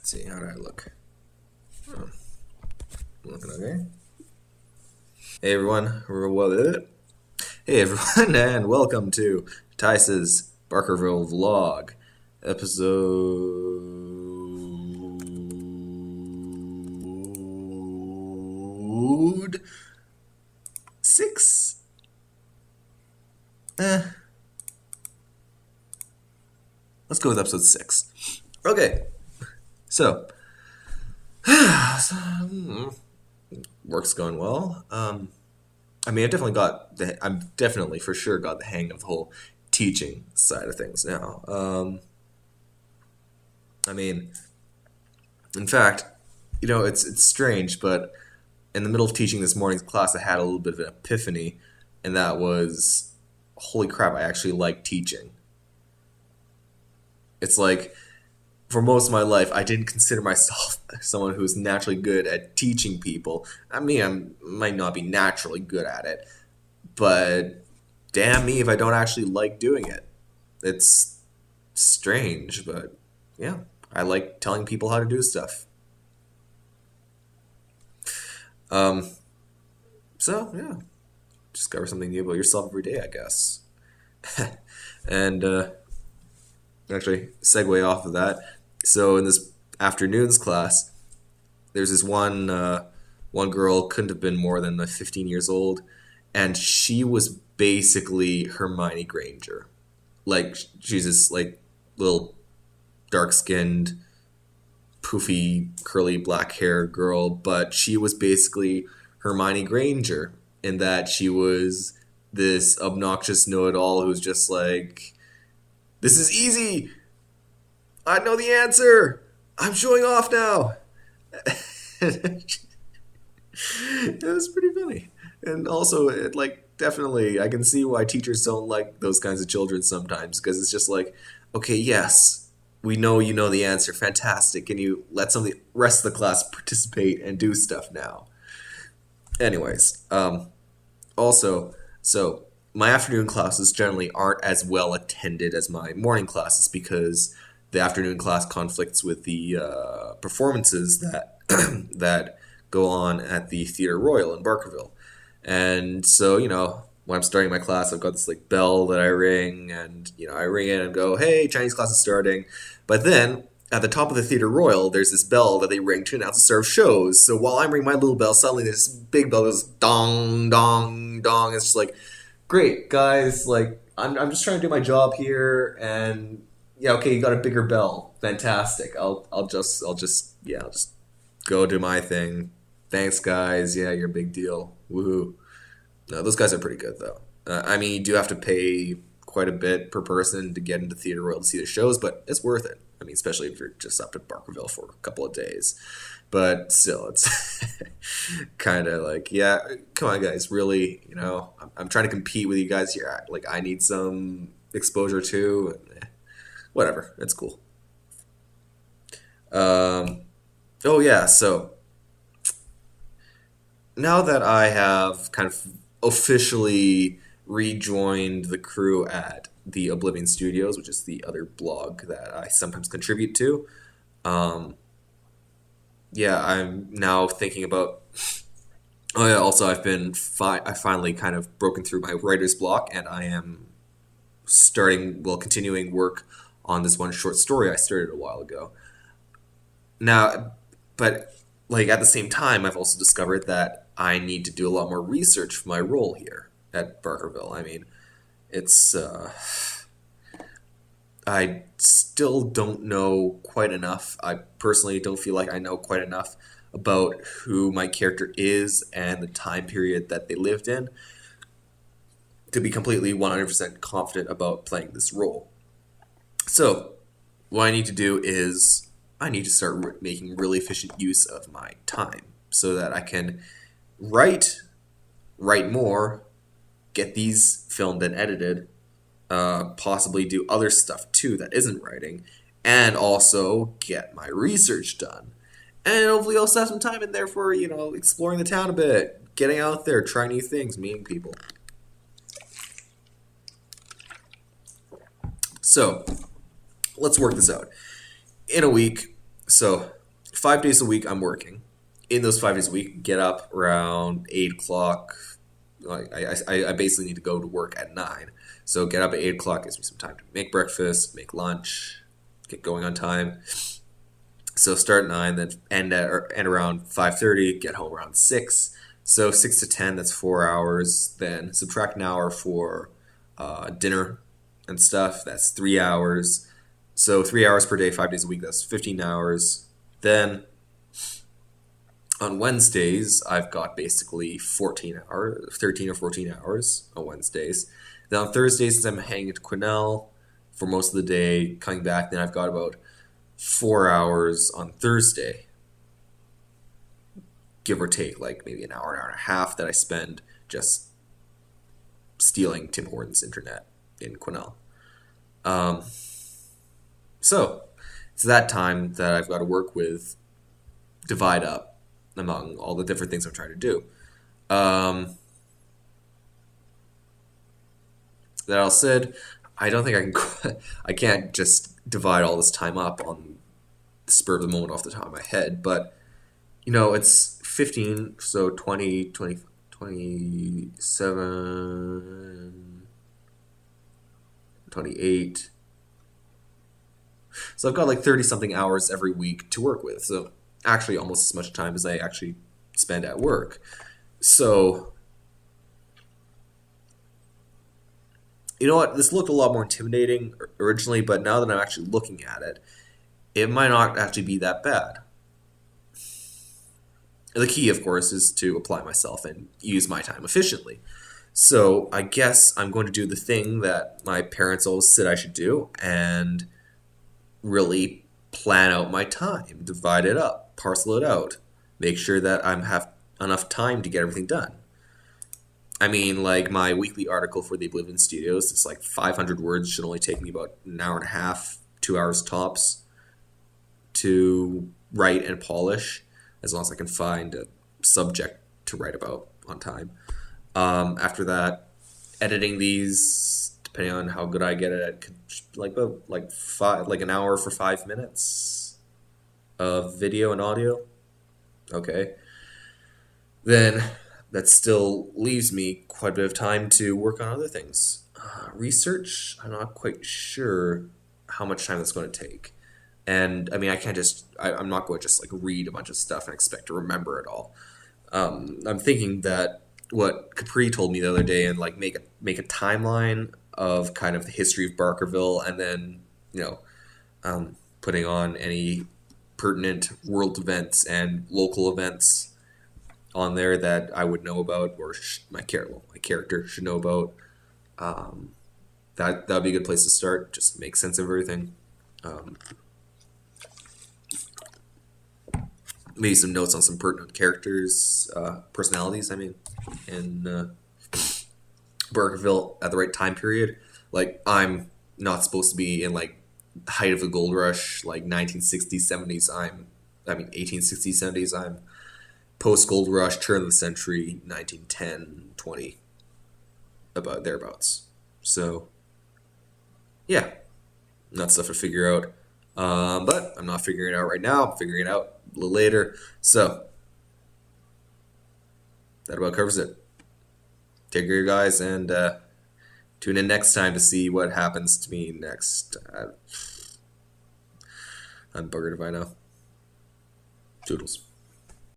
Let's see, how do I look? Oh, I'm looking okay. Hey everyone, and welcome to Taihus Barkerville vlog, episode 6. Let's go with episode 6. Okay, so work's going well. I'm definitely for sure got the hang of the whole teaching side of things now. In fact, it's strange, but in the middle of teaching this morning's class, I had a little bit of an epiphany, and that was, holy crap, I actually like teaching. It's like, for most of my life, I didn't consider myself someone who's naturally good at teaching people. I might not be naturally good at it, but damn me if I don't actually like doing it. It's strange, but yeah, I like telling people how to do stuff. So yeah, discover something new about yourself every day, I guess. And actually, segue off of that. So in this afternoon's class, there's this one girl, couldn't have been more than 15 years old, and she was basically Hermione Granger. Like, she's this like little dark-skinned, poofy, curly black hair girl, but she was basically Hermione Granger in that she was this obnoxious know-it-all who's just like, this is easy! I know the answer! I'm showing off now! It was pretty funny. And also, definitely, I can see why teachers don't like those kinds of children sometimes, because it's just like, okay, yes, we know you know the answer, fantastic, can you let some of the rest of the class participate and do stuff now? Anyways, also, so my afternoon classes generally aren't as well attended as my morning classes because the afternoon class conflicts with the performances that that go on at the Theatre Royal in Barkerville. And so, when I'm starting my class, I've got this like bell that I ring, and I ring it and go, "Hey, Chinese class is starting." But then at the top of the Theatre Royal, there's this bell that they ring to announce the start of shows. So while I'm ringing my little bell, suddenly this big bell goes dong, dong, dong. It's just like, great, guys, like, I'm just trying to do my job here, and yeah, okay, you got a bigger bell. Fantastic. I'll just go do my thing. Thanks, guys. Yeah, you're a big deal. Woohoo. No, those guys are pretty good, though. You do have to pay quite a bit per person to get into Theatre Royal to see the shows, but it's worth it. Especially if you're just up at Barkerville for a couple of days. But still, it's kind of like, yeah, come on, guys, really, I'm trying to compete with you guys here. Like, I need some exposure too. And, whatever, it's cool. Oh yeah, so now that I have kind of officially rejoined the crew at the Oblivion Studios, which is the other blog that I sometimes contribute to, I'm now thinking about. Oh yeah, also I finally kind of broken through my writer's block, and I am continuing work on this one short story I started a while ago. Now, but like at the same time, I've also discovered that I need to do a lot more research for my role here at Barkerville. It's I still don't know quite enough. I personally don't feel like I know quite enough about who my character is and the time period that they lived in to be completely 100% confident about playing this role. So, what I need to do is I need to start making really efficient use of my time so that I can write more, get these filmed and edited, possibly do other stuff too that isn't writing, and also get my research done. And hopefully also have some time in there for, exploring the town a bit, getting out there, trying new things, meeting people. So, let's work this out. In a week, So 5 days a week I'm working. In those 5 days a week, get up around 8 o'clock. Like I basically need to go to work at 9. So get up at 8 o'clock, gives me some time to make breakfast, make lunch, get going on time. So start at 9, then end around 5:30, get home around 6. So 6 to 10, that's 4 hours. Then subtract an hour for dinner and stuff. That's 3 hours. So 3 hours per day, 5 days a week. That's 15 hours. Then on Wednesdays, I've got basically 14 hours, 13 or 14 hours on Wednesdays. Then on Thursdays, since I'm hanging at Quesnel for most of the day, coming back, then I've got about 4 hours on Thursday, give or take, like maybe an hour and a half that I spend just stealing Tim Hortons internet in Quesnel. Um, so it's that time that I've got to work with, divide up among all the different things I'm trying to do. Um, that all said, I don't think I can. I can't just divide all this time up on the spur of the moment off the top of my head. But it's 15, so 20, 20, 27, 28. So I've got like 30 something hours every week to work with. So actually almost as much time as I actually spend at work. So, you know what? This looked a lot more intimidating originally, but now that I'm actually looking at it, it might not actually be that bad. The key, of course, is to apply myself and use my time efficiently. So I guess I'm going to do the thing that my parents always said I should do and really plan out my time, divide it up, parcel it out, make sure that I have enough time to get everything done. I mean, like my weekly article for the Oblivion Studios, it's like 500 words, should only take me about an hour and a half, 2 hours tops to write and polish, as long as I can find a subject to write about on time. After that, editing these, depending on how good I get at it, could like an hour for 5 minutes of video and audio. Okay. Then that still leaves me quite a bit of time to work on other things. Research, I'm not quite sure how much time that's going to take. And I mean, I'm not going to just like read a bunch of stuff and expect to remember it all. I'm thinking that what Capri told me the other day, and like make a timeline of kind of the history of Barkerville, and then putting on any pertinent world events and local events on there that I would know about, or my character should know about. That would be a good place to start. Just make sense of everything. Maybe some notes on some pertinent characters, personalities. I mean, in Barkerville at the right time period. Like I'm not supposed to be in like height of the gold rush, like 1960s, 70s. I mean 1860s, 70s. I'm post gold rush, turn of the century, 1910, 20, about thereabouts. So yeah, not stuff to figure out. But I'm not figuring it out right now. I'm figuring it out a little later. So that about covers it. Take care, guys, and tune in next time to see what happens to me next. I'm buggered if I know. Toodles.